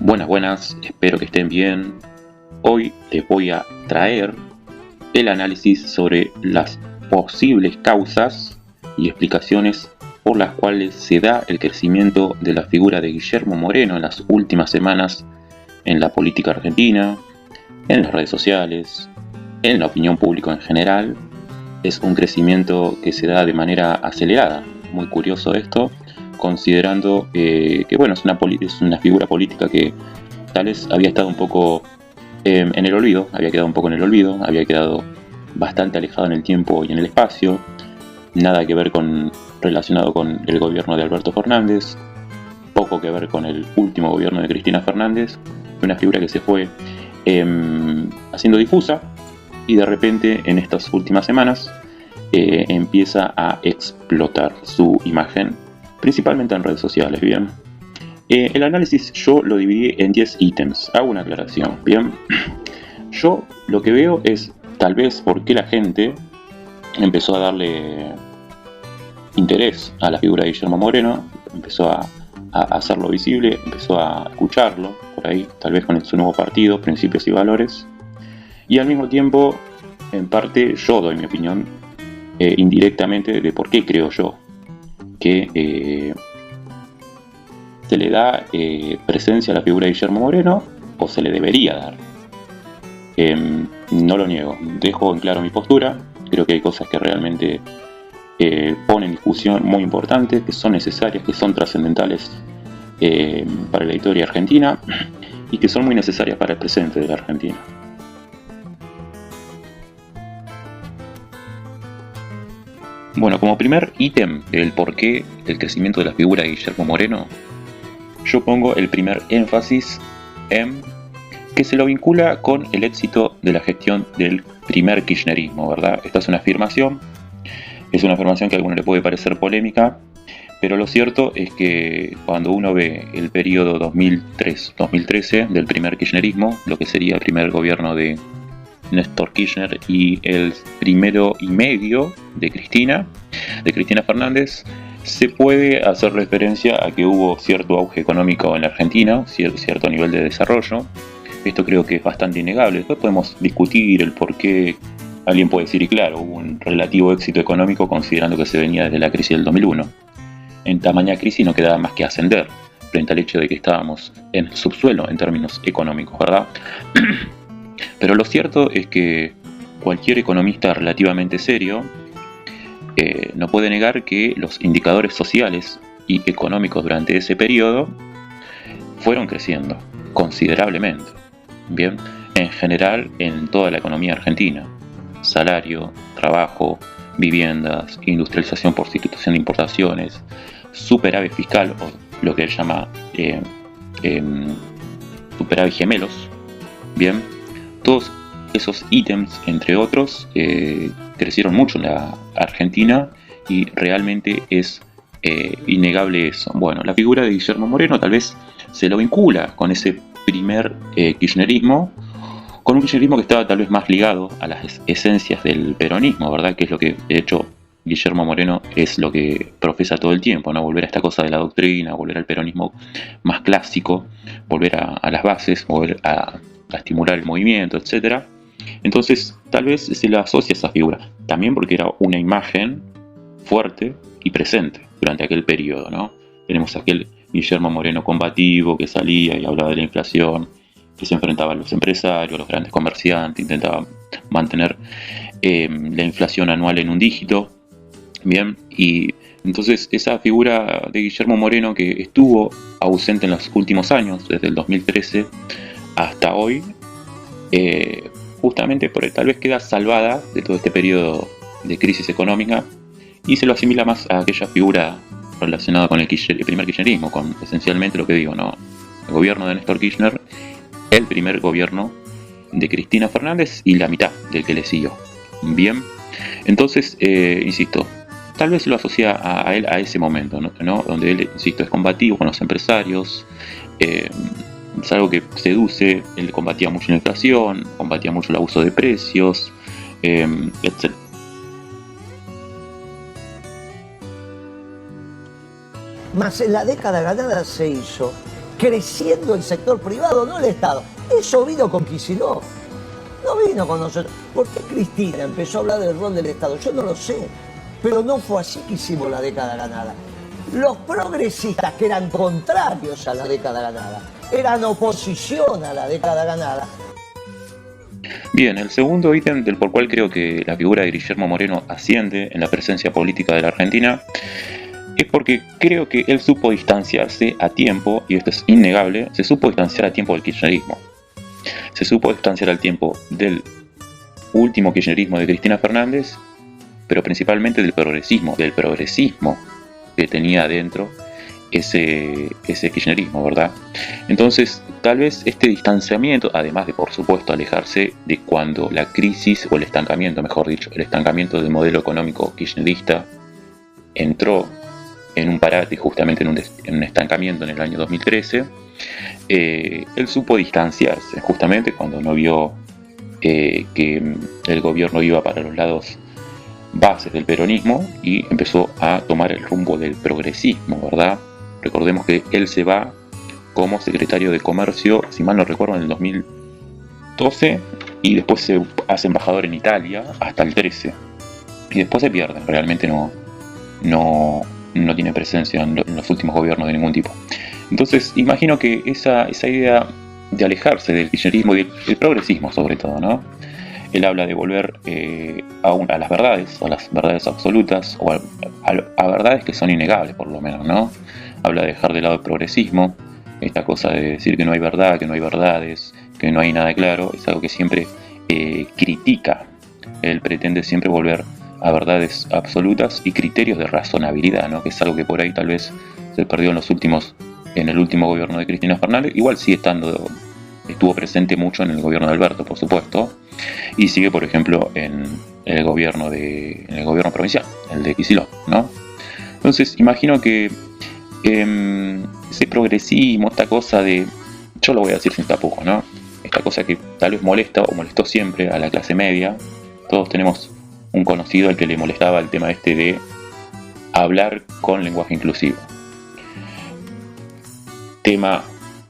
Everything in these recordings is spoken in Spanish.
Buenas, buenas, espero que estén bien. Hoy les voy a traer el análisis sobre las posibles causas y explicaciones por las cuales se da el crecimiento de la figura de Guillermo Moreno en las últimas semanas en la política argentina, en las redes sociales, en la opinión pública en general. Es un crecimiento que se da de manera acelerada. Muy curioso esto, considerando que bueno, es una figura política que tal vez había estado un poco en el olvido, había quedado un poco en el olvido, había quedado bastante alejado en el tiempo y en el espacio, nada que ver relacionado con el gobierno de Alberto Fernández, poco que ver con el último gobierno de Cristina Fernández, una figura que se fue haciendo difusa y de repente en estas últimas semanas empieza a explotar su imagen, principalmente en redes sociales, ¿bien? El análisis yo lo dividí en 10 ítems. Hago una aclaración, ¿bien? Yo lo que veo es tal vez por qué la gente empezó a darle interés a la figura de Guillermo Moreno, empezó a hacerlo visible, empezó a escucharlo por ahí, tal vez con su nuevo partido, Principios y Valores. Y al mismo tiempo, en parte, yo doy mi opinión indirectamente de por qué creo yo que se le da presencia a la figura de Guillermo Moreno, o se le debería dar. No lo niego, dejo en claro mi postura. Creo que hay cosas que realmente ponen en discusión muy importantes, que son necesarias, que son trascendentales para la historia argentina y que son muy necesarias para el presente de la Argentina. Bueno, como primer ítem del porqué del crecimiento de la figura de Guillermo Moreno, yo pongo el primer énfasis en que se lo vincula con el éxito de la gestión del primer kirchnerismo, ¿verdad? Esta es una afirmación que a alguno le puede parecer polémica, pero lo cierto es que cuando uno ve el periodo 2003-2013 del primer kirchnerismo, lo que sería el primer gobierno de Néstor Kirchner y el primero y medio de Cristina Fernández, se puede hacer referencia a que hubo cierto auge económico en la Argentina, cierto nivel de desarrollo. Esto creo que es bastante innegable. Después podemos discutir el por qué. Alguien puede decir, y claro, hubo un relativo éxito económico considerando que se venía desde la crisis del 2001. En tamaña crisis no quedaba más que ascender frente al hecho de que estábamos en el subsuelo en términos económicos, ¿verdad? Pero lo cierto es que cualquier economista relativamente serio no puede negar que los indicadores sociales y económicos durante ese periodo fueron creciendo considerablemente. Bien, en general en toda la economía argentina. Salario, trabajo, viviendas, industrialización por sustitución de importaciones, superávit fiscal, o lo que él llama superávit gemelos. Bien, todos esos ítems, entre otros, crecieron mucho en la Argentina y realmente es innegable eso. Bueno, la figura de Guillermo Moreno tal vez se lo vincula con ese primer kirchnerismo, con un kirchnerismo que estaba tal vez más ligado a las esencias del peronismo, ¿verdad? Que es lo que, de hecho, Guillermo Moreno es lo que profesa todo el tiempo, ¿no? Volver a esta cosa de la doctrina, volver al peronismo más clásico, volver a las bases, volver a estimular el movimiento, etc. Entonces, tal vez se le asocia a esa figura, también porque era una imagen fuerte y presente durante aquel periodo, ¿no? Tenemos aquel Guillermo Moreno combativo que salía y hablaba de la inflación, que se enfrentaba a los empresarios, a los grandes comerciantes, intentaba mantener la inflación anual en un dígito. Bien, y entonces esa figura de Guillermo Moreno que estuvo ausente en los últimos años, desde el 2013 hasta hoy, justamente porque tal vez queda salvada de todo este periodo de crisis económica y se lo asimila más a aquella figura relacionada con el primer kirchnerismo, con esencialmente lo que digo, ¿no? El gobierno de Néstor Kirchner, el primer gobierno de Cristina Fernández y la mitad del que le siguió. Bien, entonces, insisto, tal vez lo asocia a él a ese momento, ¿no? Donde él, insisto, es combativo con los empresarios, es algo que seduce, él combatía mucho la inflación, combatía mucho el abuso de precios, etc. Más en la década ganada se hizo creciendo el sector privado, no el Estado. Eso vino con Kicillof, no vino con nosotros. ¿Por qué Cristina empezó a hablar del rol del Estado? Yo no lo sé, pero no fue así que hicimos la década ganada. Los progresistas, que eran contrarios a la década ganada, eran oposición a la década ganada. Bien, el segundo ítem del por cual creo que la figura de Guillermo Moreno asciende en la presencia política de la Argentina es porque creo que él supo distanciarse a tiempo, y esto es innegable, se supo distanciar a tiempo del kirchnerismo. Se supo distanciar al tiempo del último kirchnerismo de Cristina Fernández, pero principalmente del progresismo que tenía adentro ese kirchnerismo, ¿verdad? Entonces, tal vez este distanciamiento, además de, por supuesto, alejarse de cuando la crisis, o el estancamiento, mejor dicho, el estancamiento del modelo económico kirchnerista entró en un parate, justamente en un estancamiento en el año 2013, él supo distanciarse, justamente cuando no vio que el gobierno iba para los lados bases del peronismo y empezó a tomar el rumbo del progresismo, ¿verdad? Recordemos que él se va como secretario de Comercio, si mal no recuerdo, en el 2012, y después se hace embajador en Italia hasta el 13, y después se pierde, realmente no tiene presencia en los últimos gobiernos de ningún tipo. Entonces imagino que esa idea de alejarse del kirchnerismo y del progresismo, sobre todo, ¿no? Él habla de volver a las verdades, a las verdades absolutas, o a verdades que son innegables, por lo menos, ¿no? Habla de dejar de lado el progresismo, esta cosa de decir que no hay verdad, que no hay verdades, que no hay nada claro, es algo que siempre critica. Él pretende siempre volver a verdades absolutas y criterios de razonabilidad, ¿no? Que es algo que por ahí tal vez se perdió en el último gobierno de Cristina Fernández. Igual sigue estuvo presente mucho en el gobierno de Alberto, por supuesto, y sigue, por ejemplo, en el gobierno provincial, el de Kicillof, ¿no? Entonces imagino que ese progresismo, esta cosa de, yo lo voy a decir sin tapujos, ¿no? Esta cosa que tal vez molesta o molestó siempre a la clase media. Todos tenemos un conocido al que le molestaba el tema este de hablar con lenguaje inclusivo. Tema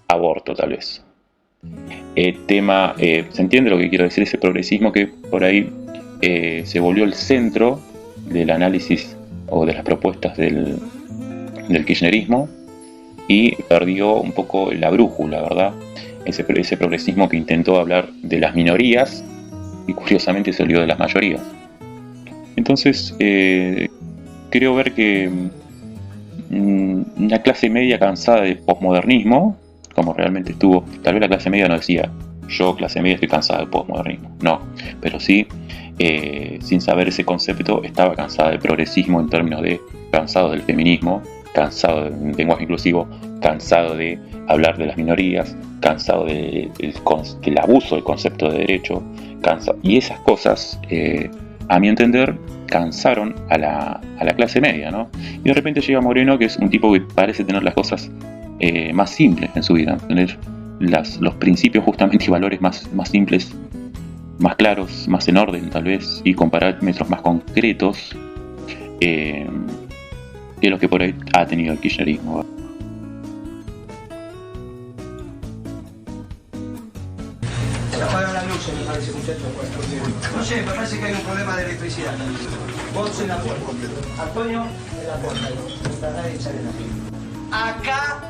aborto, tal vez. ¿Se entiende lo que quiero decir? Ese progresismo que por ahí se volvió el centro del análisis o de las propuestas del kirchnerismo, y perdió un poco la brújula, ¿verdad? Ese progresismo que intentó hablar de las minorías y curiosamente se olvidó de las mayorías. Entonces creo ver que una clase media cansada de posmodernismo, como realmente estuvo, tal vez la clase media no decía yo, clase media, estoy cansada del posmodernismo, no, pero sí, sin saber ese concepto, estaba cansada del progresismo en términos de cansado del feminismo, cansado del lenguaje inclusivo, cansado de hablar de las minorías, cansado del abuso del concepto de derecho, y esas cosas, a mi entender, cansaron a la clase media, ¿no? Y de repente llega Moreno, que es un tipo que parece tener las cosas más simples en su vida, tener los principios justamente y valores más simples, más claros, más en orden tal vez, y con parámetros más concretos que los que por ahí ha tenido el kirchnerismo. Se apagan las luces, me parece, muchachos. No sé, me parece que hay un problema de electricidad. Vos en la puerta. Antonio, en la puerta. Tratar de echar en la. Acá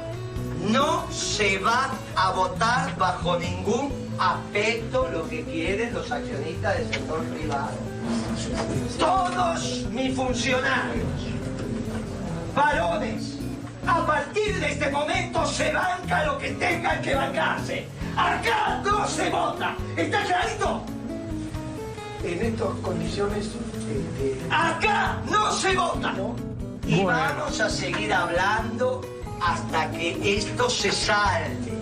no se va a votar bajo ningún aspecto lo que quieren los accionistas del sector privado. Todos mis funcionarios, varones, a partir de este momento se banca lo que tengan que bancarse. Acá no se vota. ¿Está clarito? En estas condiciones... Acá no se vota. Y vamos a seguir hablando hasta que esto se salde.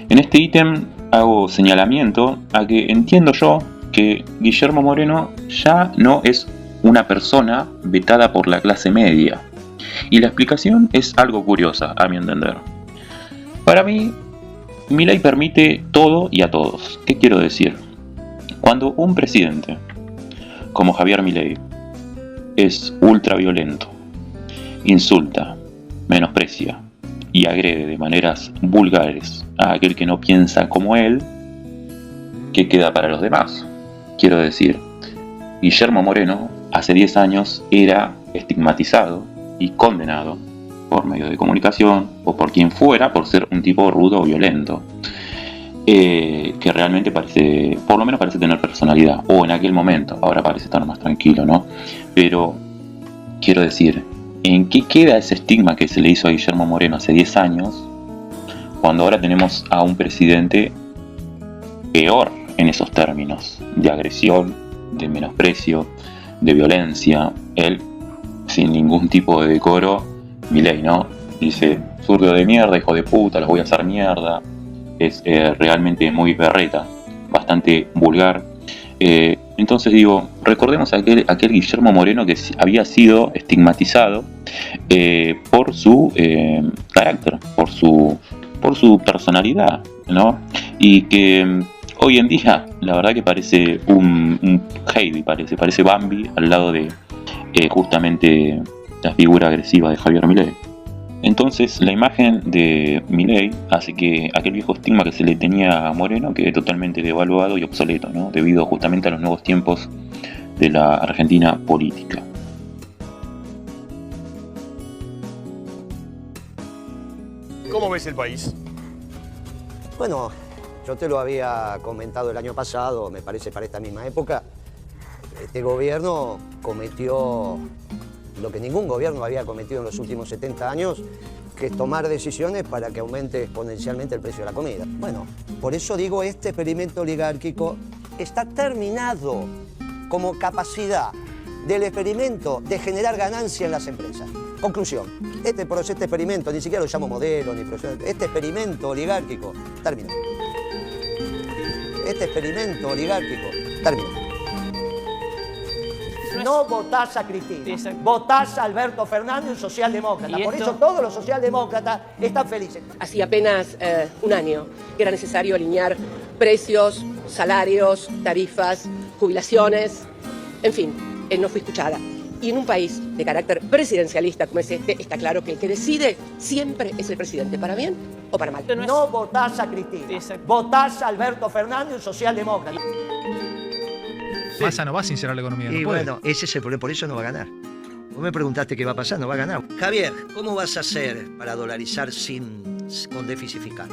En este ítem hago señalamiento a que entiendo yo que Guillermo Moreno ya no es una persona vetada por la clase media. Y la explicación es algo curiosa, a mi entender. Para mí, Milei permite todo y a todos. ¿Qué quiero decir? Cuando un presidente, como Javier Milei, es ultraviolento, insulta, menosprecia, y agrede de maneras vulgares a aquel que no piensa como él, ¿qué queda para los demás? Quiero decir, Guillermo Moreno hace 10 años era estigmatizado y condenado por medios de comunicación o por quien fuera por ser un tipo rudo o violento, que realmente parece, por lo menos parece tener personalidad, o en aquel momento, ahora parece estar más tranquilo, ¿no? Pero quiero decir, ¿en qué queda ese estigma que se le hizo a Guillermo Moreno hace 10 años, cuando ahora tenemos a un presidente peor en esos términos, de agresión, de menosprecio, de violencia? Él, sin ningún tipo de decoro, Milei, ¿no? Dice, zurdo de mierda, hijo de puta, los voy a hacer mierda. Es realmente muy berreta, bastante vulgar. Entonces digo, recordemos a aquel Guillermo Moreno que había sido estigmatizado por su carácter, por su personalidad, ¿no? Y que hoy en día la verdad que parece un Heidi, parece Bambi al lado de justamente la figura agresiva de Javier Milei. Entonces la imagen de Milei hace que aquel viejo estigma que se le tenía a Moreno quede totalmente devaluado y obsoleto, ¿no? Debido justamente a los nuevos tiempos de la Argentina política. ¿Cómo ves el país? Bueno, yo te lo había comentado el año pasado, me parece para esta misma época. Este gobierno cometió lo que ningún gobierno había cometido en los últimos 70 años, que es tomar decisiones para que aumente exponencialmente el precio de la comida. Bueno, por eso digo, este experimento oligárquico está terminado como capacidad del experimento de generar ganancia en las empresas. Conclusión, este experimento, ni siquiera lo llamo modelo, ni proceso, este experimento oligárquico terminó. Este experimento oligárquico terminó. No votás a Cristina, votás a Alberto Fernández, un socialdemócrata. Por eso todos los socialdemócratas están felices. Hacía apenas un año que era necesario alinear precios, salarios, tarifas, jubilaciones, en fin, no fui escuchada. Y en un país de carácter presidencialista como es este, está claro que el que decide siempre es el presidente, para bien o para mal. No votás a Cristina, votás a Alberto Fernández, un socialdemócrata. Massa no va a sincerar la economía. Y no puede. bueno, ese es el problema, por eso no va a ganar. Vos me preguntaste qué va a pasar, no va a ganar. Javier, ¿cómo vas a hacer para dolarizar con déficit fiscal?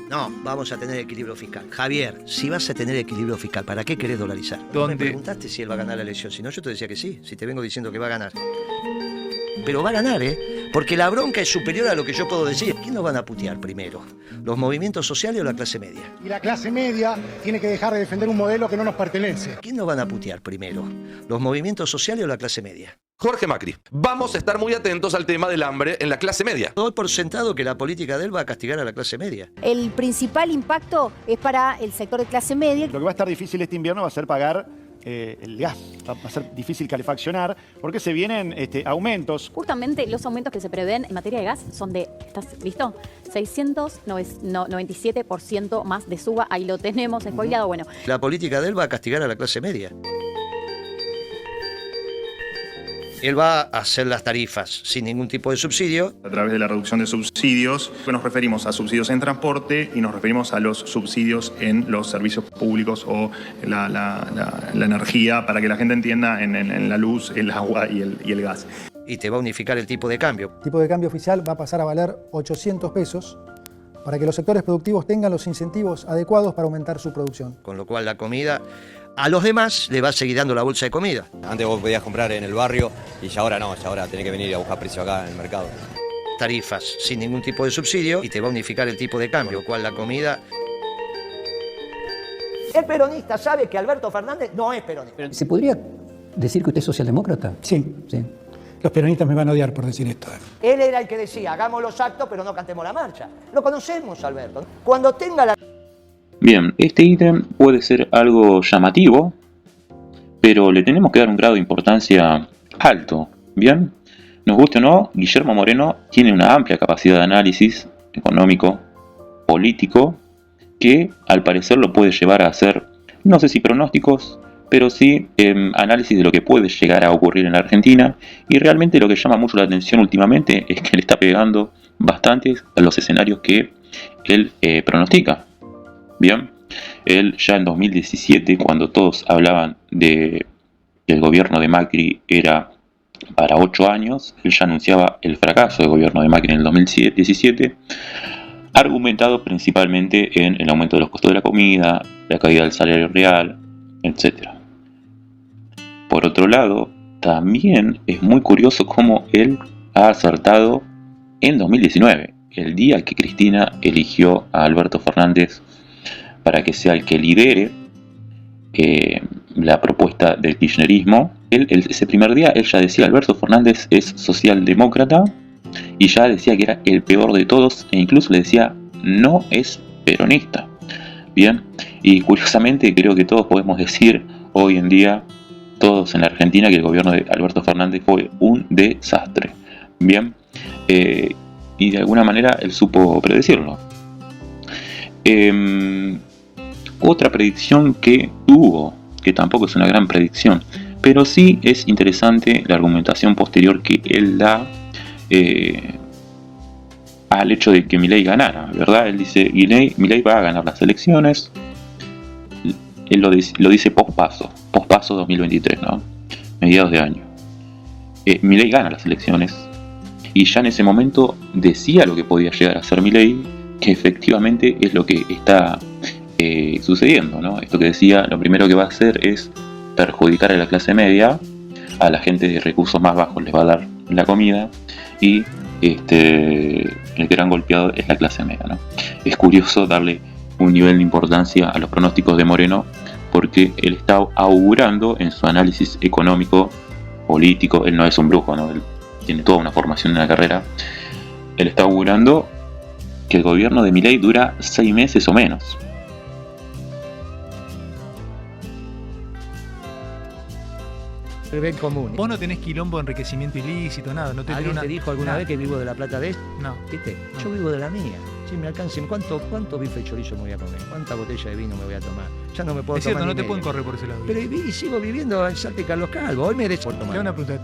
No, vamos a tener equilibrio fiscal. Javier, si vas a tener equilibrio fiscal, ¿para qué querés dolarizar? ¿Dónde? Me preguntaste si él va a ganar la elección, si no yo te decía que sí, si te vengo diciendo que va a ganar. Pero va a ganar, porque la bronca es superior a lo que yo puedo decir. ¿Quién nos van a putear primero? ¿Los movimientos sociales o la clase media? Y la clase media tiene que dejar de defender un modelo que no nos pertenece. ¿Quién nos van a putear primero? ¿Los movimientos sociales o la clase media? Jorge Macri. Vamos a estar muy atentos al tema del hambre en la clase media. Doy por sentado que la política de él va a castigar a la clase media. El principal impacto es para el sector de clase media. Lo que va a estar difícil este invierno va a ser pagar el gas. Va a ser difícil calefaccionar porque se vienen aumentos. Justamente los aumentos que se prevén en materia de gas son de, ¿estás listo? 697% más de suba, ahí lo tenemos spoileado. Bueno, La política de él va a castigar a la clase media. Él va a hacer las tarifas sin ningún tipo de subsidio. A través de la reducción de subsidios, nos referimos a subsidios en transporte y nos referimos a los subsidios en los servicios públicos o la energía, para que la gente entienda, en la luz, el agua y el gas. Y te va a unificar el tipo de cambio. El tipo de cambio oficial va a pasar a valer 800 pesos para que los sectores productivos tengan los incentivos adecuados para aumentar su producción. Con lo cual la comida a los demás le va a seguir dando la bolsa de comida. Antes vos podías comprar en el barrio y ya ahora no, ya ahora tenés que venir a buscar precio acá en el mercado. Tarifas sin ningún tipo de subsidio y te va a unificar el tipo de cambio, con lo cual la comida... El peronista sabe que Alberto Fernández no es peronista. ¿Se podría decir que usted es socialdemócrata? Sí. Los peronistas me van a odiar por decir esto. Él era el que decía, hagamos los actos pero no cantemos la marcha. Lo conocemos, Alberto. Cuando tenga la... Bien, este ítem puede ser algo llamativo, pero le tenemos que dar un grado de importancia alto. Bien, nos guste o no, Guillermo Moreno tiene una amplia capacidad de análisis económico, político, que al parecer lo puede llevar a hacer, no sé si pronósticos, pero sí análisis de lo que puede llegar a ocurrir en la Argentina, y realmente lo que llama mucho la atención últimamente es que le está pegando bastante a los escenarios que él pronostica. Bien, él ya en 2017, cuando todos hablaban de que el gobierno de Macri era para 8 años, él ya anunciaba el fracaso del gobierno de Macri en el 2017, argumentado principalmente en el aumento de los costos de la comida, la caída del salario real, etc. Por otro lado, también es muy curioso cómo él ha acertado en 2019, el día que Cristina eligió a Alberto Fernández para que sea el que lidere la propuesta del kirchnerismo. Ese primer día él ya decía: Alberto Fernández es socialdemócrata, y ya decía que era el peor de todos, e incluso le decía: no es peronista. Bien, y curiosamente creo que todos podemos decir hoy en día, todos en la Argentina, que el gobierno de Alberto Fernández fue un desastre. Bien, y de alguna manera él supo predecirlo. Otra predicción que tuvo, que tampoco es una gran predicción, pero sí es interesante la argumentación posterior que él da al hecho de que Milei ganara, ¿verdad? Él dice: Milei va a ganar las elecciones. Él lo dice post-paso 2023, ¿no? Mediados de año. Milei gana las elecciones, y ya en ese momento decía lo que podía llegar a ser Milei, que efectivamente es lo que está sucediendo, ¿no? Esto que decía, lo primero que va a hacer es perjudicar a la clase media, a la gente de recursos más bajos les va a dar la comida, y el gran golpeado es la clase media, ¿no? Es curioso darle un nivel de importancia a los pronósticos de Moreno, porque él está augurando en su análisis económico, político. Él no es un brujo, ¿no? Él tiene toda una formación en la carrera. Él está augurando que el gobierno de Milei dura 6 meses o menos. Bien común. Vos no tenés quilombo de enriquecimiento ilícito, nada. No ¿Alguien te dijo alguna vez que vivo de la plata de esto? No. ¿Viste? No. Yo vivo de la mía. Si me alcancen, ¿cuánto bife de chorizo me voy a comer? ¿Cuánta botella de vino me voy a tomar? Ya no me puedo es cierto, tomar no te pueden correr por ese lado. Pero y sigo viviendo en Salta y Carlos Calvo. Hoy me Te hago una pregunta.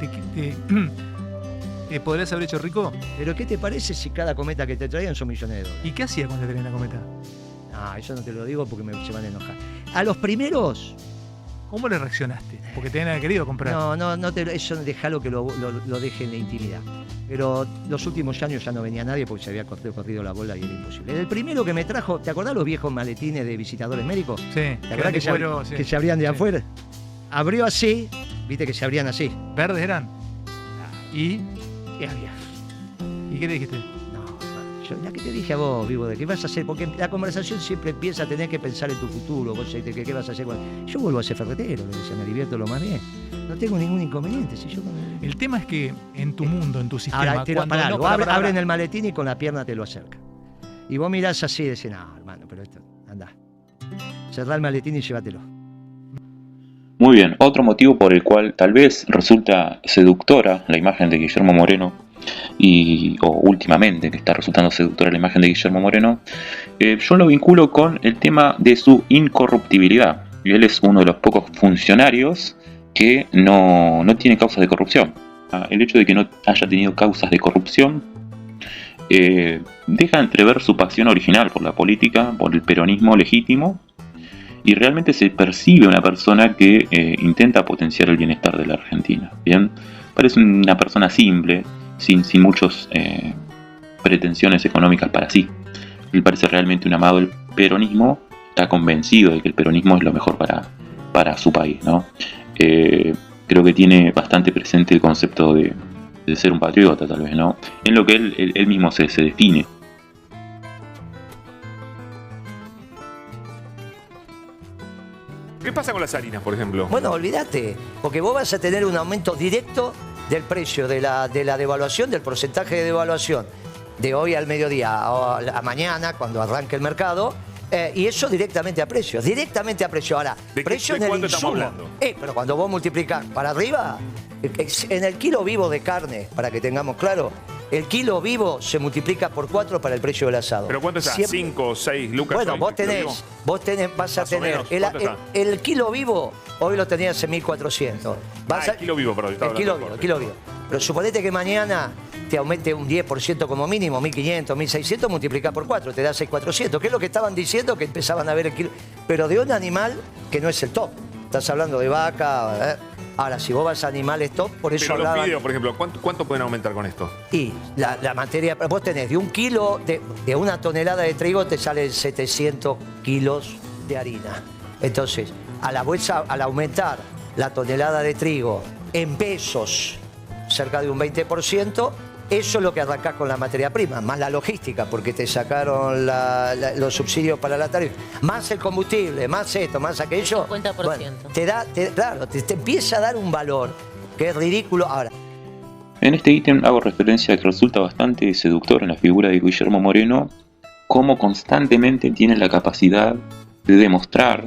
¿Podrías haber hecho rico? ¿Pero qué te parece si cada cometa que te traían son millones de dólares? ¿Y qué hacías cuando te traían la cometa? No, eso no te lo digo porque se van a enojar. A los primeros... ¿Cómo le reaccionaste? Porque te habían querido comprar. No, eso dejalo que lo deje en la intimidad. Pero los últimos años ya no venía nadie porque se había corrido la bola y era imposible. El primero que me trajo, ¿te acordás los viejos maletines de visitadores médicos? Sí. ¿Te acordás que se abrían de afuera? Abrió así, viste que se abrían así. ¿Verdes eran? ¿Y? ¿Qué había? ¿Y qué le dijiste? La que te dije a vos, vivo, de qué vas a hacer, porque la conversación siempre empieza a tener que pensar en tu futuro, vos de qué vas a hacer. Yo vuelvo a ser ferretero, le decía, me divierto lo más bien. No tengo ningún inconveniente. Si yo... El tema es que en tu mundo, en tu sistema, ahora, abren el maletín y con la pierna te lo acerca. Y vos mirás así y decís: no, hermano, pero esto, andá. Cerrá el maletín y llévatelo. Muy bien, otro motivo por el cual tal vez resulta seductora la imagen de Guillermo Moreno, o últimamente que está resultando seductora la imagen de Guillermo Moreno, yo lo vinculo con el tema de su incorruptibilidad. Y él es uno de los pocos funcionarios que no tiene causas de corrupción. El hecho de que no haya tenido causas de corrupción deja entrever su pasión original por la política, por el peronismo legítimo, y realmente se percibe una persona que intenta potenciar el bienestar de la Argentina. Bien, parece una persona simple, sin muchas pretensiones económicas para sí. Él parece realmente un amado del peronismo, está convencido de que el peronismo es lo mejor para su país, ¿no? Creo que tiene bastante presente el concepto de ser un patriota, tal vez, ¿no? En lo que él mismo se define. ¿Qué pasa con las harinas, por ejemplo? Bueno, olvídate, porque vos vas a tener un aumento directo del precio de la devaluación, del porcentaje de devaluación de hoy al mediodía o a mañana, cuando arranque el mercado, y eso directamente a precios. Ahora, precio en el insumo. Pero cuando vos multiplicás para arriba, en el kilo vivo de carne, para que tengamos claro, el kilo vivo se multiplica por 4 para el precio del asado. ¿Pero cuánto está? Siempre- ¿5 o 6 lucas? Bueno, hoy, vos el kilo vivo? vas a Más o tener. menos, ¿cuánto está? El kilo vivo, hoy lo tenías en 1400. El kilo vivo, perdón. estaba El kilo hablando vivo, el kilo vivo. Pero suponete que mañana te aumente un 10% como mínimo, 1500, 1600, multiplicás por 4, te da 6400. ¿Qué es lo que estaban diciendo? Que empezaban a ver el kilo. Pero de un animal que no es el top. Estás hablando de vaca. Ahora, si vos vas a animales top, por eso Pero los hablaban. fideos, por ejemplo, ¿cuánto pueden aumentar con esto? Y la materia, vos tenés de un kilo, de una tonelada de trigo te salen 700 kilos de harina. Entonces, al aumentar la tonelada de trigo en pesos, cerca de un 20%, eso es lo que arrancás con la materia prima, más la logística, porque te sacaron los subsidios para la tarifa, más el combustible, más esto, más aquello. 50%. Bueno, te empieza a dar un valor que es ridículo. Ahora, En este ítem hago referencia a que resulta bastante seductor en la figura de Guillermo Moreno cómo constantemente tiene la capacidad de demostrar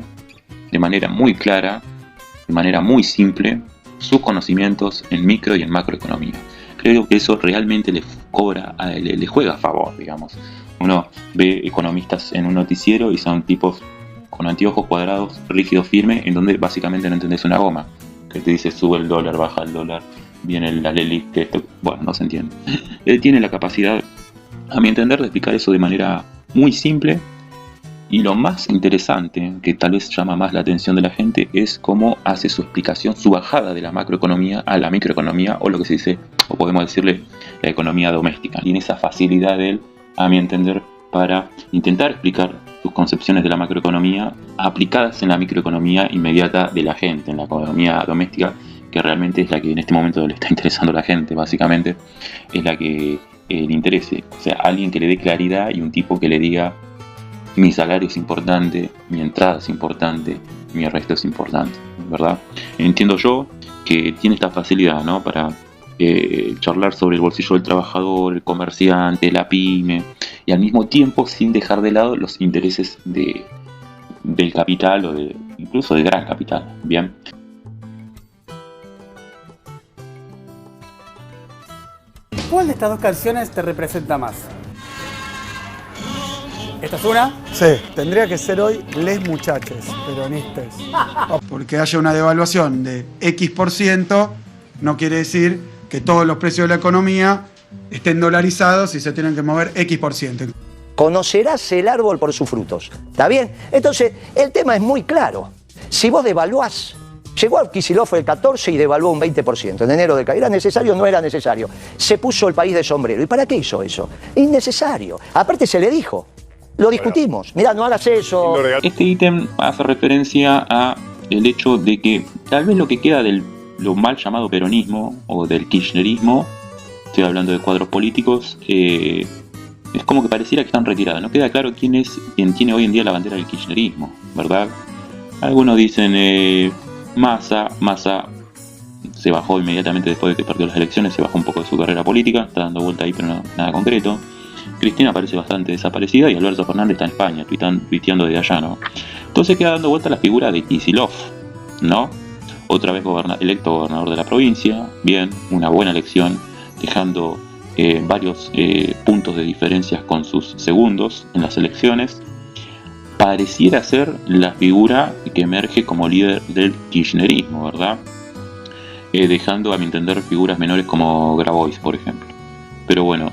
de manera muy clara, de manera muy simple, sus conocimientos en micro y en macroeconomía. Creo que eso realmente le juega a favor, digamos. Uno ve economistas en un noticiero y son tipos con anteojos cuadrados, rígidos, firmes, en donde básicamente no entendés una goma. Que te dice sube el dólar, baja el dólar, viene la LELIC, que esto, bueno, no se entiende. Él tiene la capacidad, a mi entender, de explicar eso de manera muy simple. Y lo más interesante, que tal vez llama más la atención de la gente, es cómo hace su explicación, su bajada de la macroeconomía a la microeconomía, o lo que se dice, o podemos decirle, la economía doméstica. Tiene esa facilidad de él, a mi entender, para intentar explicar sus concepciones de la macroeconomía aplicadas en la microeconomía inmediata de la gente, en la economía doméstica, que realmente es la que en este momento le está interesando a la gente, básicamente, es la que le interese. O sea, alguien que le dé claridad y un tipo que le diga: mi salario es importante, mi entrada es importante, mi resto es importante, ¿verdad? Entiendo yo que tiene esta facilidad, ¿no?, para charlar sobre el bolsillo del trabajador, el comerciante, la pyme, y al mismo tiempo sin dejar de lado los intereses del capital o incluso del gran capital. Bien. ¿Cuál de estas dos canciones te representa más? ¿Esta es una? Sí, tendría que ser hoy Les Muchaches, peronistas. Porque haya una devaluación de X% no quiere decir que todos los precios de la economía estén dolarizados y se tienen que mover X%. conocerás el árbol por sus frutos. ¿Está bien? Entonces, el tema es muy claro. Si vos devaluás, llegó a Kicillof el 14 y devaluó un 20%. En enero ¿era necesario? No era necesario. Se puso el país de sombrero. ¿Y para qué hizo eso? Innecesario. Aparte se le dijo. Lo discutimos. Mirá, no hagas eso. Este ítem hace referencia a el hecho de que tal vez lo que queda de lo mal llamado peronismo o del kirchnerismo, estoy hablando de cuadros políticos, es como que pareciera que están retirados. No queda claro quién tiene hoy en día la bandera del kirchnerismo, ¿verdad? Algunos dicen Massa se bajó inmediatamente después de que perdió las elecciones, se bajó un poco de su carrera política, está dando vuelta ahí pero nada concreto. Cristina parece bastante desaparecida y Alberto Fernández está en España, tuiteando desde allá, ¿no? Entonces queda dando vuelta la figura de Kicillof, ¿no? Otra vez electo gobernador de la provincia, bien, una buena elección, dejando varios puntos de diferencias con sus segundos en las elecciones. Pareciera ser la figura que emerge como líder del kirchnerismo, ¿verdad? Dejando, a mi entender, figuras menores como Grabois, por ejemplo. Pero bueno,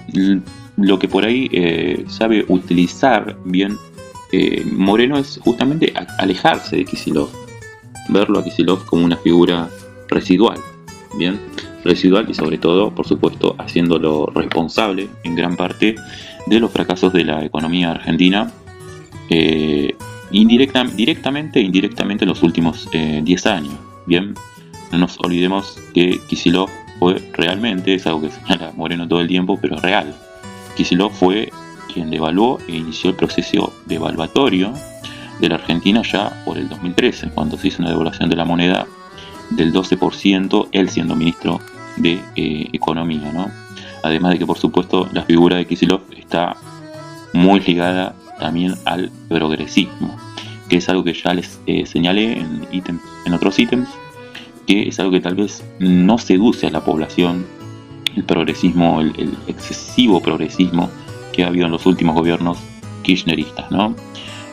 lo que por ahí sabe utilizar bien Moreno es justamente alejarse de Kicillof, verlo a Kicillof como una figura residual, bien, residual y sobre todo, por supuesto, haciéndolo responsable en gran parte de los fracasos de la economía argentina, directamente e indirectamente en los últimos 10 años, bien. No nos olvidemos que Kicillof fue realmente, es algo que señala Moreno todo el tiempo, pero es real. Kicillof fue quien devaluó e inició el proceso devaluatorio de la Argentina ya por el 2013, cuando se hizo una devaluación de la moneda del 12%, él siendo ministro de Economía, ¿no? Además de que, por supuesto, la figura de Kicillof está muy ligada también al progresismo, que es algo que ya les señalé en otros ítems, que es algo que tal vez no seduce a la población el progresismo, el excesivo progresismo que ha habido en los últimos gobiernos kirchneristas, ¿no?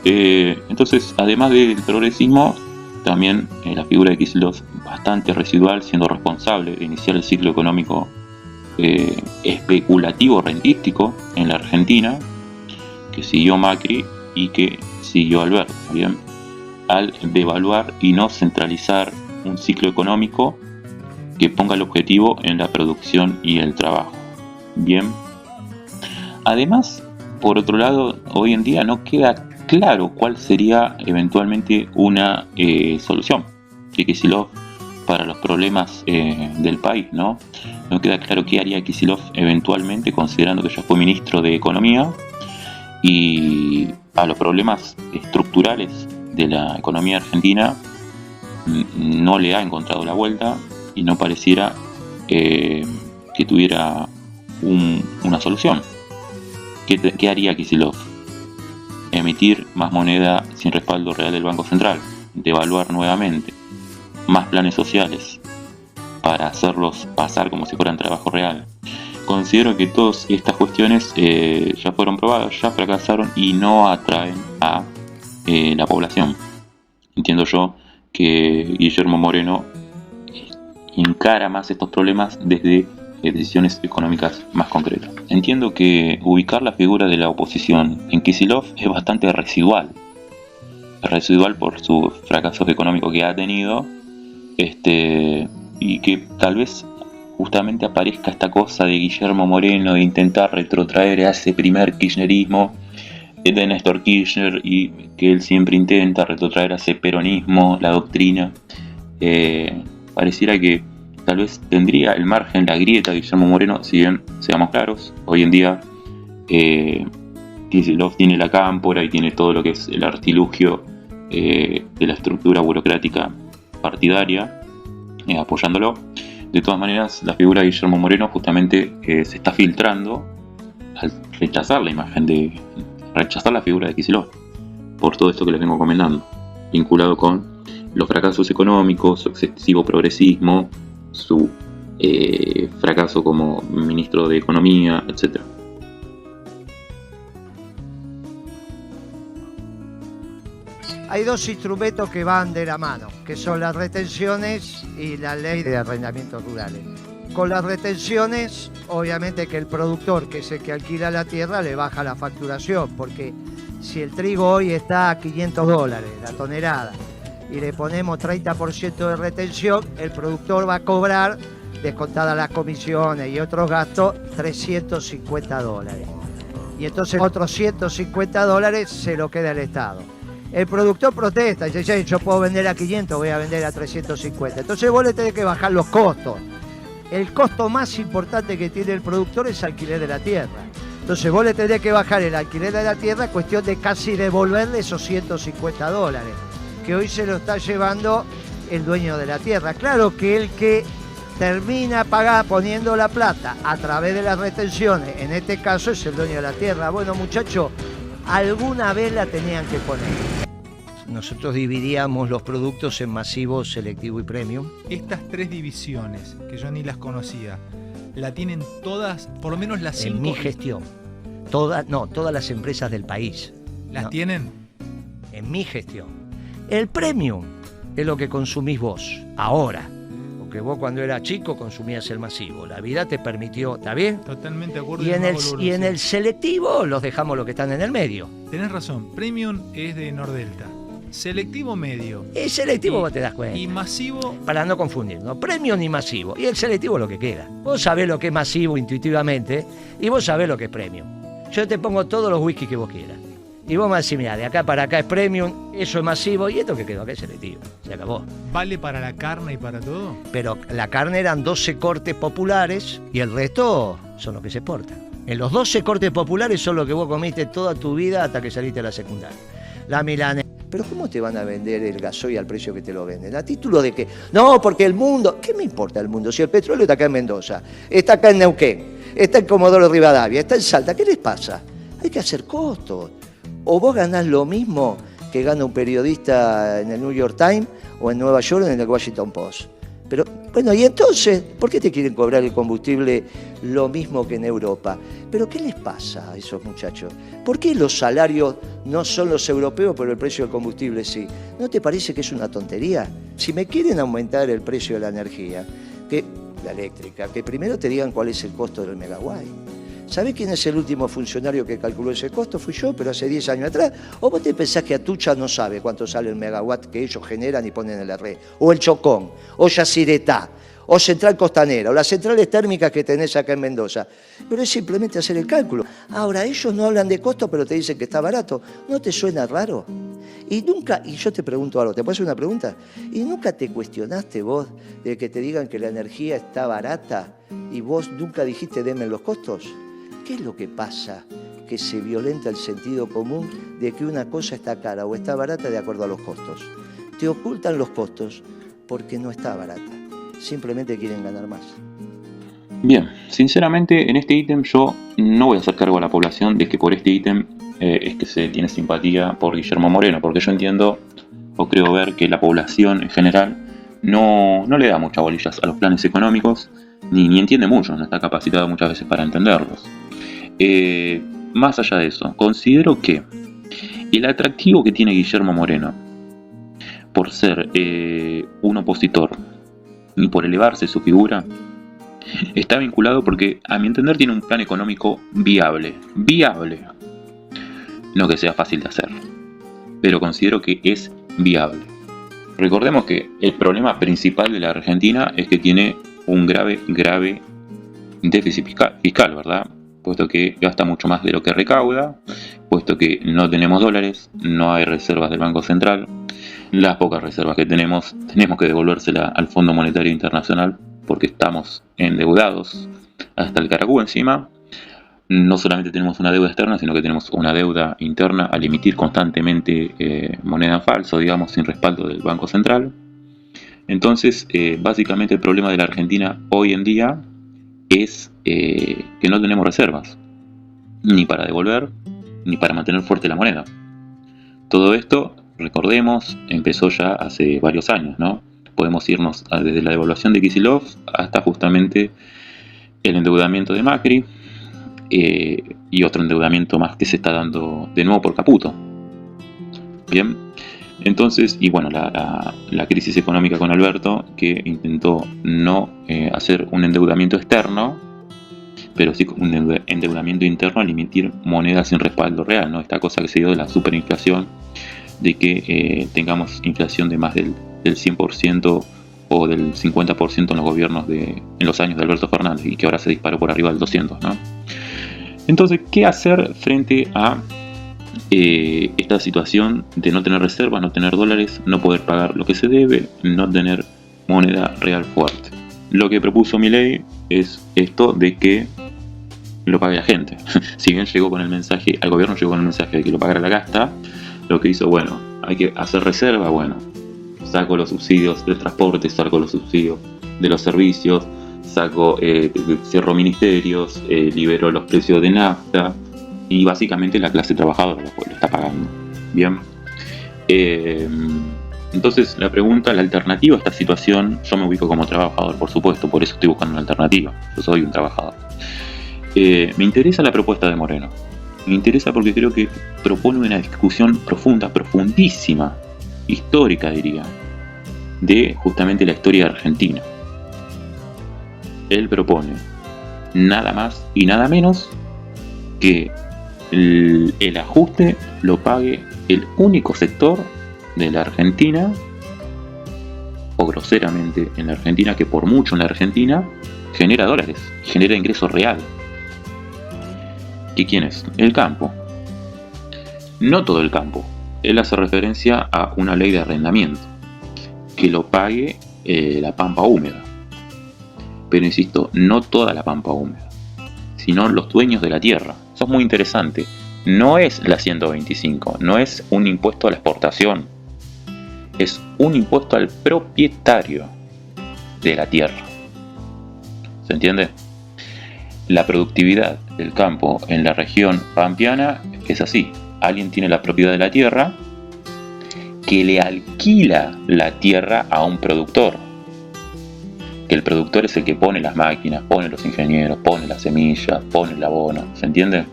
Entonces, además del progresismo, también la figura de Kicillof bastante residual, siendo responsable de iniciar el ciclo económico especulativo rentístico en la Argentina, que siguió Macri y que siguió Alberto, ¿bien? Al devaluar y no centralizar un ciclo económico que ponga el objetivo en la producción y el trabajo. Bien. Además, por otro lado, hoy en día no queda claro cuál sería eventualmente una solución de Kicillof para los problemas del país, ¿no? No queda claro qué haría Kicillof eventualmente, considerando que ya fue ministro de Economía, y a los problemas estructurales de la economía argentina no le ha encontrado la vuelta y no pareciera que tuviera una solución. ¿Qué haría Kicillof? Emitir más moneda sin respaldo real del Banco Central, devaluar nuevamente, más planes sociales para hacerlos pasar como si fueran trabajo real. Considero que todas estas cuestiones ya fueron probadas, ya fracasaron y no atraen a la población. Entiendo yo que Guillermo Moreno encara más estos problemas desde decisiones económicas más concretas. Entiendo que ubicar la figura de la oposición en Kicillof es bastante residual. Residual por sus fracasos económicos que ha tenido, y que tal vez justamente aparezca esta cosa de Guillermo Moreno de intentar retrotraer a ese primer kirchnerismo de Néstor Kirchner, y que él siempre intenta retrotraer a ese peronismo, la doctrina. Pareciera que tal vez tendría el margen, la grieta de Guillermo Moreno, si bien seamos claros, hoy en día Kicillof tiene la cámpora y tiene todo lo que es el artilugio de la estructura burocrática partidaria apoyándolo. De todas maneras, la figura de Guillermo Moreno justamente se está filtrando al rechazar la imagen rechazar la figura de Kicillof, por todo esto que les vengo comentando, vinculado con los fracasos económicos, su excesivo progresismo, su fracaso como ministro de Economía, etc. Hay dos instrumentos que van de la mano, que son las retenciones y la ley de arrendamientos rurales. Con las retenciones, obviamente que el productor, que es el que alquila la tierra, le baja la facturación, porque si el trigo hoy está a $500 la tonelada y le ponemos 30% de retención, el productor va a cobrar, descontadas las comisiones y otros gastos, $350. Y entonces otros $150 se lo queda el Estado. El productor protesta y dice, yo puedo vender a 500, voy a vender a 350. Entonces vos le tenés que bajar los costos. El costo más importante que tiene el productor es el alquiler de la tierra. Entonces vos le tenés que bajar el alquiler de la tierra, cuestión de casi devolverle esos $150, que hoy se lo está llevando el dueño de la tierra. Claro que el que termina poniendo la plata a través de las retenciones, en este caso es el dueño de la tierra. Bueno, muchachos, alguna vez la tenían que poner. Nosotros dividíamos los productos en masivo, selectivo y premium. Estas tres divisiones, que yo ni las conocía, ¿la tienen todas, por lo menos las 5? En mi gestión. Todas las empresas del país. ¿Las tienen? En mi gestión. El premium es lo que consumís vos, ahora. Porque vos cuando eras chico consumías el masivo. La vida te permitió, ¿está bien? Totalmente de acuerdo. Y en el selectivo los dejamos los que están en el medio. Tenés razón, premium es de Nordelta. Selectivo medio. El selectivo vos te das cuenta. Y masivo. Para no confundir, ¿no? Premium y masivo. Y el selectivo lo que queda. Vos sabés lo que es masivo intuitivamente y vos sabés lo que es premium. Yo te pongo todos los whisky que vos quieras. Y vos me decís, mira, de acá para acá es premium, eso es masivo y esto que quedó acá es selectivo. Se acabó. ¿Vale para la carne y para todo? Pero la carne eran 12 cortes populares y el resto son los que se exportan. En los 12 cortes populares son los que vos comiste toda tu vida hasta que saliste a la secundaria. La milanesa. Pero ¿cómo te van a vender el gasoil al precio que te lo venden? ¿A título de qué? No, porque el mundo... ¿Qué me importa el mundo? Si el petróleo está acá en Mendoza, está acá en Neuquén, está en Comodoro Rivadavia, está en Salta, ¿qué les pasa? Hay que hacer costos. O vos ganás lo mismo que gana un periodista en el New York Times o en Nueva York en el Washington Post. Pero, bueno, y entonces, ¿por qué te quieren cobrar el combustible lo mismo que en Europa? ¿Pero qué les pasa a esos muchachos? ¿Por qué los salarios no son los europeos, pero el precio del combustible sí? ¿No te parece que es una tontería? Si me quieren aumentar el precio de la energía, la eléctrica, que primero te digan cuál es el costo del megawatt. ¿Sabés quién es el último funcionario que calculó ese costo? Fui yo, pero hace 10 años atrás. ¿O vos te pensás que Atucha no sabe cuánto sale el megawatt que ellos generan y ponen en la red? O el Chocón, o Yacyretá, o Central Costanera, o las centrales térmicas que tenés acá en Mendoza. Pero es simplemente hacer el cálculo. Ahora, ellos no hablan de costo, pero te dicen que está barato. ¿No te suena raro? Y yo te pregunto algo, ¿te puedo hacer una pregunta? ¿Y nunca te cuestionaste vos de que te digan que la energía está barata y vos nunca dijiste denme los costos? ¿Qué es lo que pasa? Que se violenta el sentido común de que una cosa está cara o está barata de acuerdo a los costos. Te ocultan los costos porque no está barata. Simplemente quieren ganar más. Bien, sinceramente en este ítem yo no voy a hacer cargo a la población de que por este ítem es que se tiene simpatía por Guillermo Moreno, porque yo entiendo o creo ver que la población en general no le da muchas bolillas a los planes económicos, ni entiende mucho, no está capacitado muchas veces para entenderlos. Más allá de eso, considero que el atractivo que tiene Guillermo Moreno por ser un opositor y por elevarse su figura está vinculado porque, a mi entender, tiene un plan económico viable, no que sea fácil de hacer, pero considero que es viable. Recordemos que el problema principal de la Argentina es que tiene un grave déficit fiscal, ¿verdad? Puesto que gasta mucho más de lo que recauda, puesto que no tenemos dólares, no hay reservas del Banco Central. Las pocas reservas que tenemos que devolvérsela al Fondo Monetario Internacional porque estamos endeudados hasta el caracú encima. No solamente tenemos una deuda externa, sino que tenemos una deuda interna al emitir constantemente moneda en falso, digamos, sin respaldo del Banco Central. Entonces, básicamente el problema de la Argentina hoy en día es que no tenemos reservas, ni para devolver, ni para mantener fuerte la moneda. Todo esto, recordemos, empezó ya hace varios años, ¿no? Podemos irnos desde la devaluación de Kicillof hasta justamente el endeudamiento de Macri y otro endeudamiento más que se está dando de nuevo por Caputo. Bien, entonces, y bueno, la crisis económica con Alberto, que intentó no hacer un endeudamiento externo, pero sí un endeudamiento interno al emitir monedas sin respaldo real, ¿no? Esta cosa que se dio de la superinflación, de que tengamos inflación de más del 100% o del 50% en los gobiernos en los años de Alberto Fernández, y que ahora se disparó por arriba del 200%, ¿no? Entonces, ¿qué hacer frente a esta situación de no tener reservas, no tener dólares, no poder pagar lo que se debe, no tener moneda real fuerte? Lo que propuso Milei es esto de que lo pague la gente. Si bien llegó con el mensaje, al gobierno llegó con el mensaje de que lo pagara la casta, lo que hizo, bueno, hay que hacer reserva, bueno, saco los subsidios del transporte, saco los subsidios de los servicios, cierro ministerios, libero los precios de nafta, y básicamente la clase trabajadora lo está pagando. Bien. Entonces la alternativa a esta situación, yo me ubico como trabajador, por supuesto, por eso estoy buscando una alternativa, yo soy un trabajador. Me interesa la propuesta de Moreno, me interesa porque creo que propone una discusión profundísima, histórica diría, de justamente la historia argentina. Él propone nada más y nada menos que el ajuste lo pague el único sector de la Argentina, o groseramente en la Argentina, que por mucho en la Argentina genera dólares, genera ingreso real. ¿Y quién es? El campo. No todo el campo. Él hace referencia a una ley de arrendamiento que lo pague la pampa húmeda. Pero insisto, no toda la pampa húmeda, sino los dueños de la tierra. Eso es muy interesante. No es la 125, no es un impuesto a la exportación, es un impuesto al propietario de la tierra. ¿Se entiende? La productividad del campo en la región pampeana es así. Alguien tiene la propiedad de la tierra que le alquila la tierra a un productor. que el productor es el que pone las máquinas, pone los ingenieros, pone las semillas, pone el abono, ¿se entiende?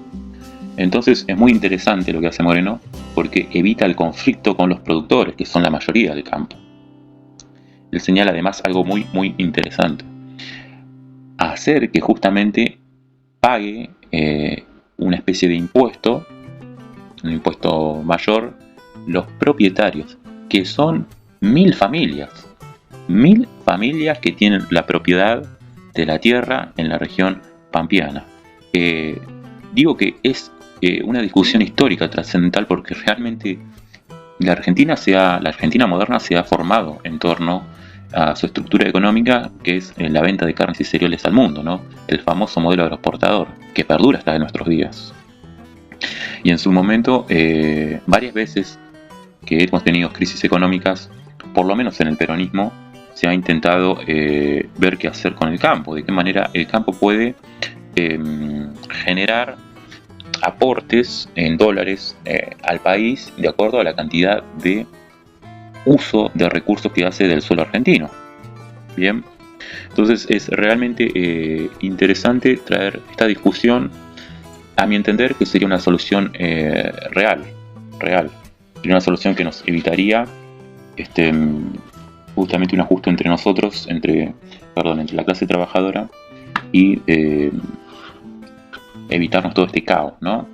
Entonces es muy interesante lo que hace Moreno porque evita el conflicto con los productores, que son la mayoría del campo. Él señala además algo muy interesante: hacer que justamente pague una especie de impuesto, un impuesto mayor, los propietarios, que son 1000 familias. 1000 familias que tienen la propiedad de la tierra en la región pampeana. Digo que es una discusión histórica trascendental porque realmente la Argentina moderna se ha formado en torno a su estructura económica, que es la venta de carnes y cereales al mundo, ¿no? El famoso modelo agroexportador, que perdura hasta nuestros días. Y en su momento, varias veces que hemos tenido crisis económicas, por lo menos en el peronismo, se ha intentado ver qué hacer con el campo, de qué manera el campo puede generar aportes en dólares al país de acuerdo a la cantidad de uso de recursos que hace del suelo argentino. Bien, entonces es realmente interesante traer esta discusión, a mi entender, que sería una solución real. Sería una solución que nos evitaría justamente un ajuste entre nosotros, entre la clase trabajadora, y evitarnos todo este caos, ¿no?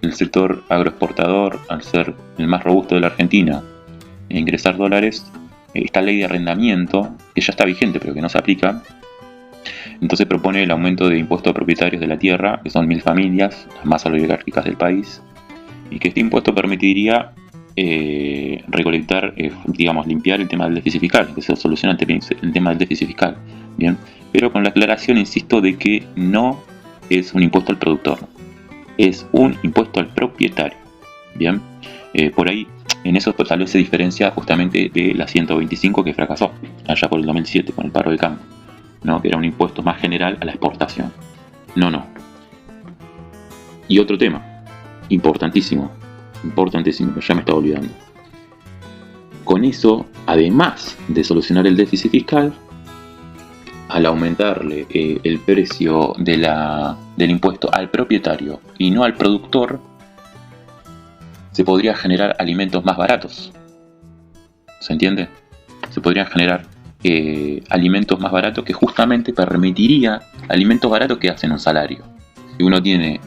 El sector agroexportador, al ser el más robusto de la Argentina e ingresar dólares, esta ley de arrendamiento, que ya está vigente pero que no se aplica, entonces propone el aumento de impuestos a propietarios de la tierra, que son 1000 familias, las más oligárquicas del país, y que este impuesto permitiría recolectar, limpiar el tema del déficit fiscal, que se soluciona el tema del déficit fiscal, bien, pero con la aclaración, insisto, de que no es un impuesto al productor, es un impuesto al propietario, bien. Por ahí, en eso tal vez se diferencia justamente de la 125 que fracasó allá por el 2007 con el paro de campo, ¿no? Que era un impuesto más general a la exportación. No. Y otro tema importantísimo, que ya me estaba olvidando. Con eso, además de solucionar el déficit fiscal, al aumentarle el precio del impuesto al propietario y no al productor, se podría generar alimentos más baratos. ¿Se entiende? Se podrían generar alimentos más baratos, que justamente permitiría alimentos baratos que hacen un salario. Si uno tiene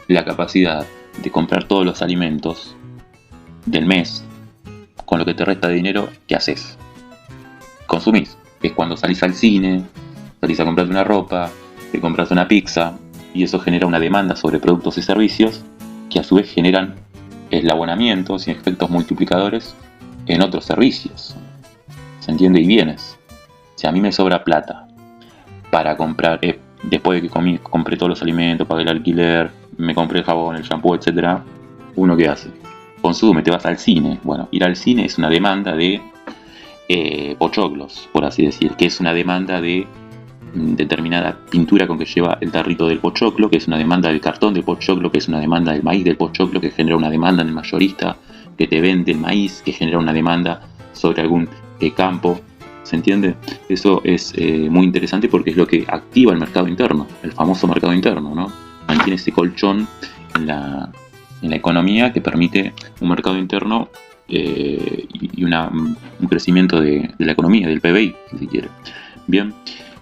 la capacidad de comprar todos los alimentos del mes, con lo que te resta de dinero, ¿qué haces? Consumís. Es cuando salís al cine, salís a comprarte una ropa, te compras una pizza, y eso genera una demanda sobre productos y servicios que a su vez generan eslabonamientos y efectos multiplicadores en otros servicios. ¿Se entiende? Y bienes. Si a mí me sobra plata para comprar, después de que compré todos los alimentos, pagué el alquiler, me compré el jabón, el shampoo, etc., ¿uno qué hace? Consume, te vas al cine. Bueno, ir al cine es una demanda de pochoclos, por así decir, que es una demanda de determinada pintura con que lleva el tarrito del pochoclo, que es una demanda del cartón del pochoclo, que es una demanda del maíz del pochoclo, que genera una demanda en el mayorista que te vende el maíz, que genera una demanda sobre algún campo. ¿Se entiende? Eso es muy interesante porque es lo que activa el mercado interno, el famoso mercado interno, ¿no? Mantiene ese colchón en la economía que permite un mercado interno y un crecimiento de la economía, del PBI, si se quiere. Bien.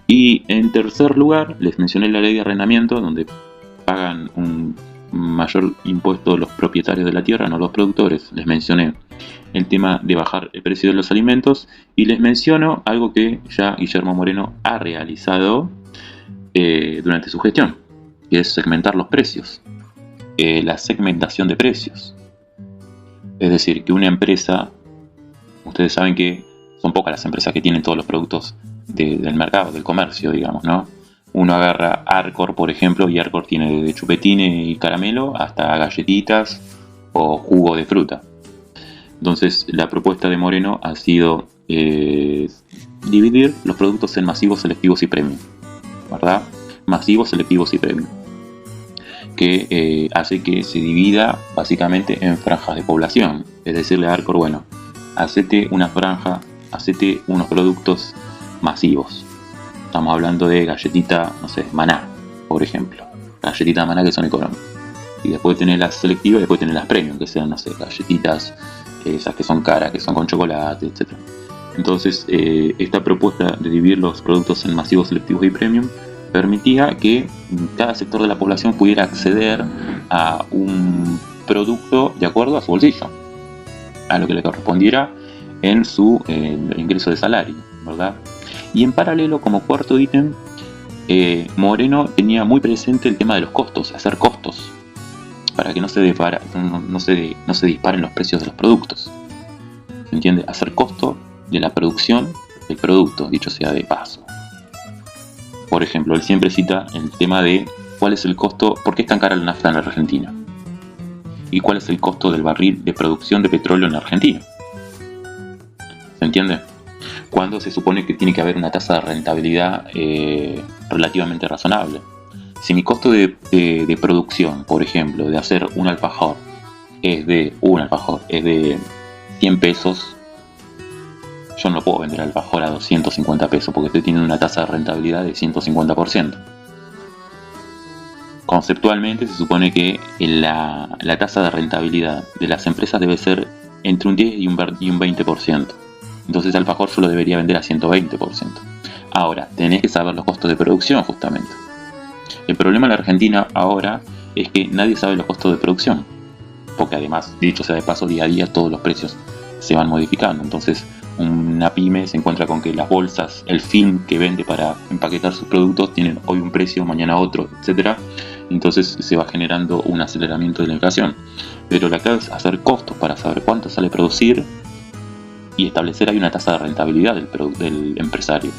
Y en tercer lugar, les mencioné la ley de arrendamiento, donde pagan un mayor impuesto los propietarios de la tierra, no los productores. Les mencioné el tema de bajar el precio de los alimentos y les menciono algo que ya Guillermo Moreno ha realizado durante su gestión, que es segmentar los precios, la segmentación de precios. Es decir, que una empresa, ustedes saben que son pocas las empresas que tienen todos los productos del mercado, del comercio, digamos, ¿no? Uno agarra Arcor, por ejemplo, y Arcor tiene desde chupetines y caramelo hasta galletitas o jugo de fruta. Entonces, la propuesta de Moreno ha sido dividir los productos en masivos, selectivos y premium, ¿verdad? Masivos, selectivos y premium, que hace que se divida básicamente en franjas de población. Es decirle a Arcor, bueno, hacete una franja, hacete unos productos masivos, Estamos hablando de galletita, no sé, Maná, por ejemplo. Galletitas Maná que son económicas. Y después tenés las selectivas y después tenés las premium, que sean, no sé, galletitas, esas que son caras, que son con chocolate, etc. Entonces, esta propuesta de dividir los productos en masivos, selectivos y premium permitía que cada sector de la población pudiera acceder a un producto de acuerdo a su bolsillo, a lo que le correspondiera en su ingreso de salario, ¿verdad? Y en paralelo, como cuarto ítem, Moreno tenía muy presente el tema de los costos, hacer costos, para que no se disparen los precios de los productos. ¿Se entiende? Hacer costo de la producción del producto, dicho sea de paso. Por ejemplo, él siempre cita el tema de cuál es el costo, por qué es tan cara la nafta en la Argentina, y cuál es el costo del barril de producción de petróleo en la Argentina. ¿Se entiende? Cuando se supone que tiene que haber una tasa de rentabilidad relativamente razonable. Si mi costo de producción, por ejemplo, de hacer un alfajor es de 100 pesos, yo no puedo vender alfajor a 250 pesos porque estoy teniendo una tasa de rentabilidad de 150%. Conceptualmente se supone que la tasa de rentabilidad de las empresas debe ser entre un 10 y un 20%. Entonces el alfajor yo lo debería vender a 120%. Ahora, tenés que saber los costos de producción justamente. El problema en la Argentina ahora es que nadie sabe los costos de producción. Porque además, dicho sea de paso, día a día todos los precios se van modificando. Entonces una pyme se encuentra con que las bolsas, el film que vende para empaquetar sus productos tienen hoy un precio, mañana otro, etc. Entonces se va generando un aceleramiento de la inflación. Pero la clave es hacer costos para saber cuánto sale producir y establecer ahí una tasa de rentabilidad del empresario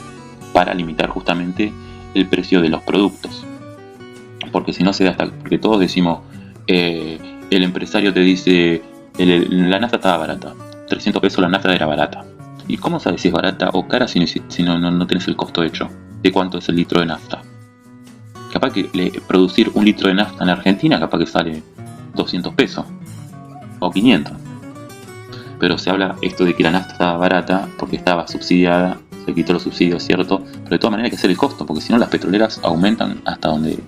para limitar justamente el precio de los productos. Porque si no se da hasta, porque todos decimos, el empresario te dice, la nafta estaba barata, 300 pesos la nafta era barata. ¿Y cómo sabes si es barata o cara si no tenés el costo hecho de cuánto es el litro de nafta? Capaz que producir un litro de nafta en Argentina capaz que sale 200 pesos o 500. Pero se habla esto de que la nafta estaba barata porque estaba subsidiada, se quitó los subsidios, cierto, pero de todas maneras hay que hacer el costo, porque si no las petroleras aumentan hasta donde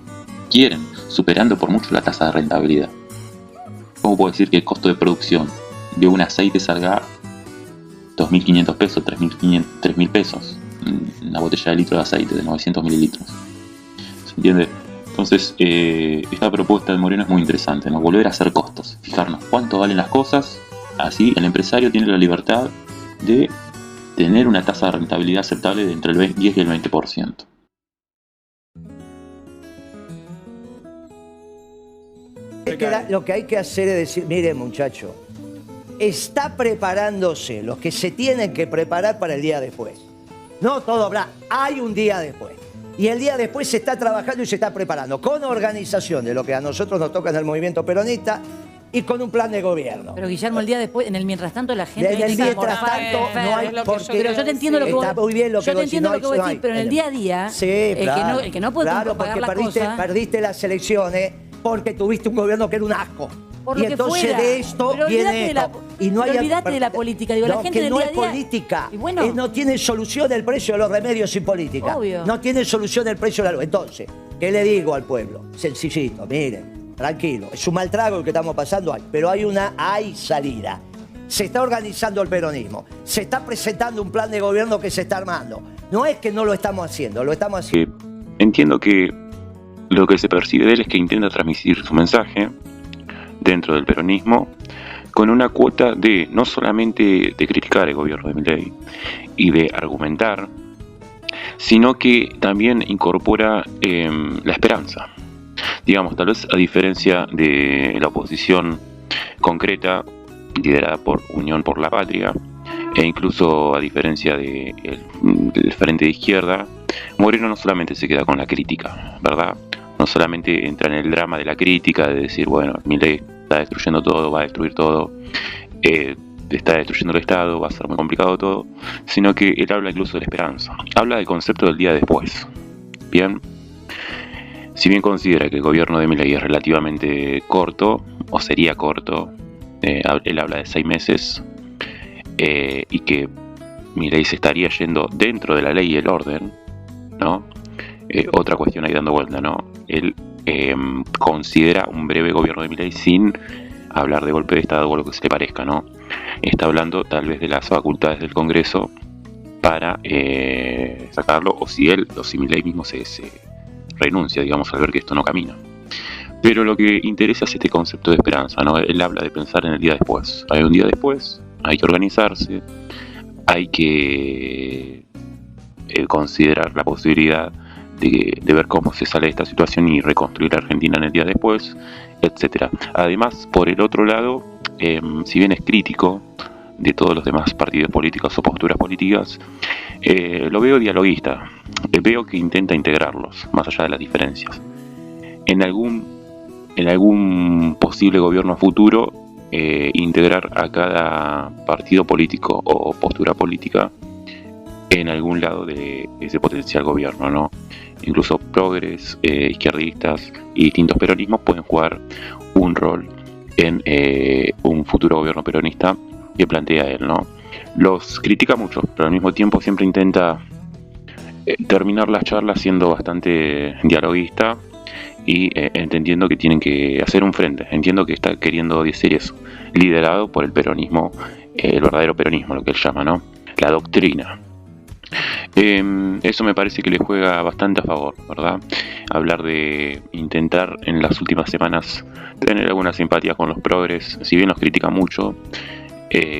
quieren, superando por mucho la tasa de rentabilidad. ¿Cómo puedo decir que el costo de producción de un aceite salga 2.500 pesos, 3.000 pesos? Una botella de litro de aceite de 900 mililitros. ¿Se entiende? Entonces, esta propuesta de Moreno es muy interesante, ¿no? Volver a hacer costos, fijarnos cuánto valen las cosas, así el empresario tiene la libertad de tener una tasa de rentabilidad aceptable de entre el 10 y el 20%. Es que lo que hay que hacer es decir, mire muchacho, está preparándose los que se tienen que preparar para el día después. No todo habla, hay un día después. Y el día después se está trabajando y se está preparando con organización de lo que a nosotros nos toca en el movimiento peronista y con un plan de gobierno. Pero Guillermo, el día después, en el mientras tanto la gente... En el mientras tanto no hay porque... Pero yo te entiendo lo que vos... Está muy bien lo que yo te vos entiendo lo que vos no decís, pero en el día a día, sí, claro, el que no puede pagar las cosas... perdiste las elecciones porque tuviste un gobierno que era un asco. Por y lo que entonces fuera. de esto pero viene esto. Y no hay, olvídate de la política, digo, la gente que del no día a es día... política. Y bueno, no tiene solución el precio de los remedios sin política. Obvio. No tiene solución el precio de la luz. Entonces, ¿qué le digo al pueblo? Sencillito, miren, tranquilo. Es un mal trago el que estamos pasando, pero hay salida. Se está organizando el peronismo. Se está presentando un plan de gobierno que se está armando. No es que no lo estamos haciendo, lo estamos haciendo. Entiendo que lo que se percibe de él es que intenta transmitir su mensaje dentro del peronismo con una cuota de no solamente de criticar el gobierno de Milei y de argumentar, sino que también incorpora la esperanza. Digamos, tal vez a diferencia de la oposición concreta liderada por Unión por la Patria e incluso a diferencia del Frente de Izquierda, Moreno no solamente se queda con la crítica, ¿verdad? No solamente entra en el drama de la crítica, de decir, bueno, Milei está destruyendo todo, va a destruir todo, está destruyendo el Estado, va a ser muy complicado todo, sino que él habla incluso de la esperanza. Habla del concepto del día después. Bien, si bien considera que el gobierno de Milei es relativamente corto, o sería corto, él habla de 6 meses, y que Milei se estaría yendo dentro de la ley y el orden, ¿no? otra cuestión ahí dando vuelta, ¿no? Él considera un breve gobierno de Milei sin hablar de golpe de Estado o lo que se le parezca, ¿no? Está hablando tal vez de las facultades del Congreso para sacarlo, o si Milei mismo se renuncia, digamos, al ver que esto no camina. Pero lo que interesa es este concepto de esperanza, ¿no? Él habla de pensar en el día después. Hay un día después, hay que organizarse, hay que considerar la posibilidad de ver cómo se sale de esta situación y reconstruir la Argentina en el día después, etc. Además, por el otro lado, si bien es crítico de todos los demás partidos políticos o posturas políticas, lo veo dialoguista, veo que intenta integrarlos, más allá de las diferencias. En algún posible gobierno futuro, integrar a cada partido político o postura política en algún lado de ese potencial gobierno, ¿no? Incluso progres, izquierdistas y distintos peronismos pueden jugar un rol en un futuro gobierno peronista que plantea él, ¿no? Los critica mucho, pero al mismo tiempo siempre intenta terminar las charlas siendo bastante dialoguista y entendiendo que tienen que hacer un frente. Entiendo que está queriendo decir eso, liderado por el peronismo, el verdadero peronismo, lo que él llama, ¿no? La doctrina. Eso me parece que le juega bastante a favor, ¿verdad? Hablar de intentar en las últimas semanas tener alguna simpatía con los progres, si bien los critica mucho,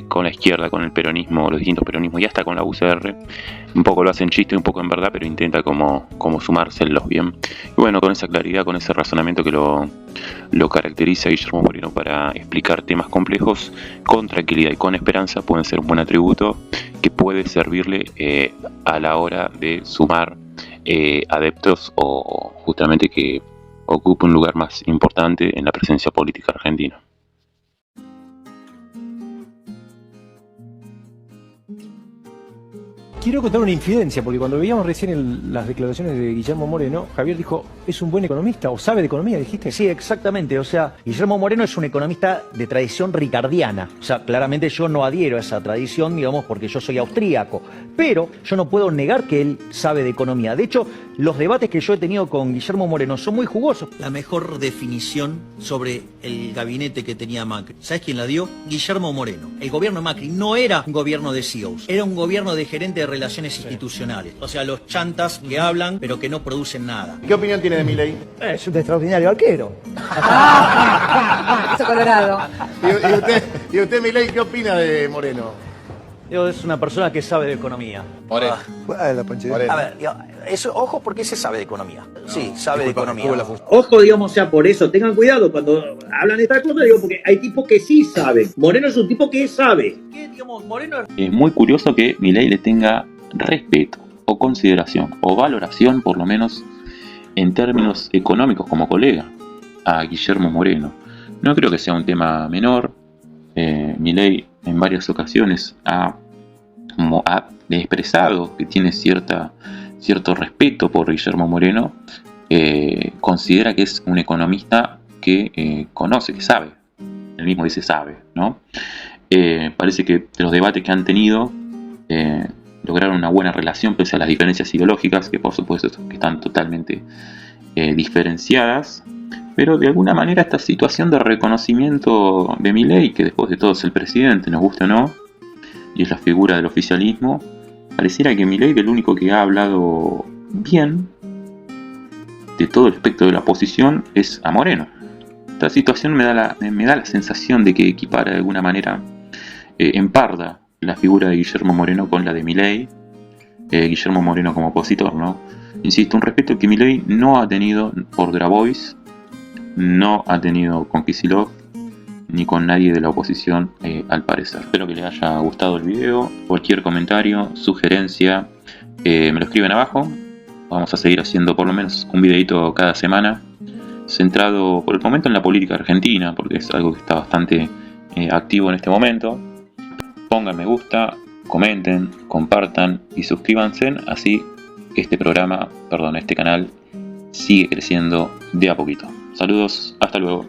con la izquierda, con el peronismo, los distintos peronismos y hasta con la UCR, un poco lo hacen chiste, un poco en verdad, pero intenta como sumárselos bien. Y bueno, con esa claridad, con ese razonamiento que lo caracteriza a Guillermo Moreno para explicar temas complejos con tranquilidad y con esperanza, pueden ser un buen atributo que puede servirle a la hora de sumar adeptos o justamente que ocupe un lugar más importante en la presencia política argentina. Quiero contar una infidencia, porque cuando veíamos recién las declaraciones de Guillermo Moreno, Javier dijo, ¿es un buen economista o sabe de economía, dijiste? Sí, exactamente. O sea, Guillermo Moreno es un economista de tradición ricardiana. O sea, claramente yo no adhiero a esa tradición, digamos, porque yo soy austríaco. Pero yo no puedo negar que él sabe de economía. De hecho, los debates que yo he tenido con Guillermo Moreno son muy jugosos. La mejor definición sobre el gabinete que tenía Macri, ¿sabes quién la dio? Guillermo Moreno. El gobierno de Macri no era un gobierno de CEOs, era un gobierno de gerente de relaciones institucionales. O sea, los chantas que hablan pero que no producen nada. ¿Qué opinión tiene de Milei? Es un extraordinario arquero. Eso Colorado. ¿Y usted, Milei, qué opina de Moreno? Es una persona que sabe de economía. Moreno. A ver, ojo porque se sabe de economía. Sí, sabe de economía. Ojo, digamos, o sea, por eso, tengan cuidado cuando hablan de estas cosas, digo, porque hay tipos que sí saben. Moreno es un tipo que sabe. ¿Qué, digamos, Moreno? Es muy curioso que Milei le tenga respeto o consideración o valoración, por lo menos en términos económicos como colega, a Guillermo Moreno. No creo que sea un tema menor. Milei en varias ocasiones ha expresado que tiene cierto respeto por Guillermo Moreno. Considera que es un economista que conoce, que sabe. Él mismo dice sabe, ¿no? Parece que de los debates que han tenido lograron una buena relación pese a las diferencias ideológicas, que por supuesto que están totalmente diferenciadas. Pero de alguna manera esta situación de reconocimiento de Milei, que después de todo es el presidente, nos guste o no, y es la figura del oficialismo, pareciera que Milei el único que ha hablado bien de todo el espectro de la oposición es a Moreno. Esta situación me da la sensación de que equipara de alguna manera, emparda la figura de Guillermo Moreno con la de Milei, Guillermo Moreno como opositor, ¿no? Insisto, un respeto que Milei no ha tenido por Grabois, no ha tenido con Kicillof ni con nadie de la oposición, al parecer. Espero que les haya gustado el video. Cualquier comentario, sugerencia, me lo escriben abajo. Vamos a seguir haciendo por lo menos un videito cada semana, centrado por el momento en la política argentina, porque es algo que está bastante activo en este momento. Pongan me gusta, comenten, compartan y suscríbanse, así este canal sigue creciendo de a poquito. Saludos, hasta luego.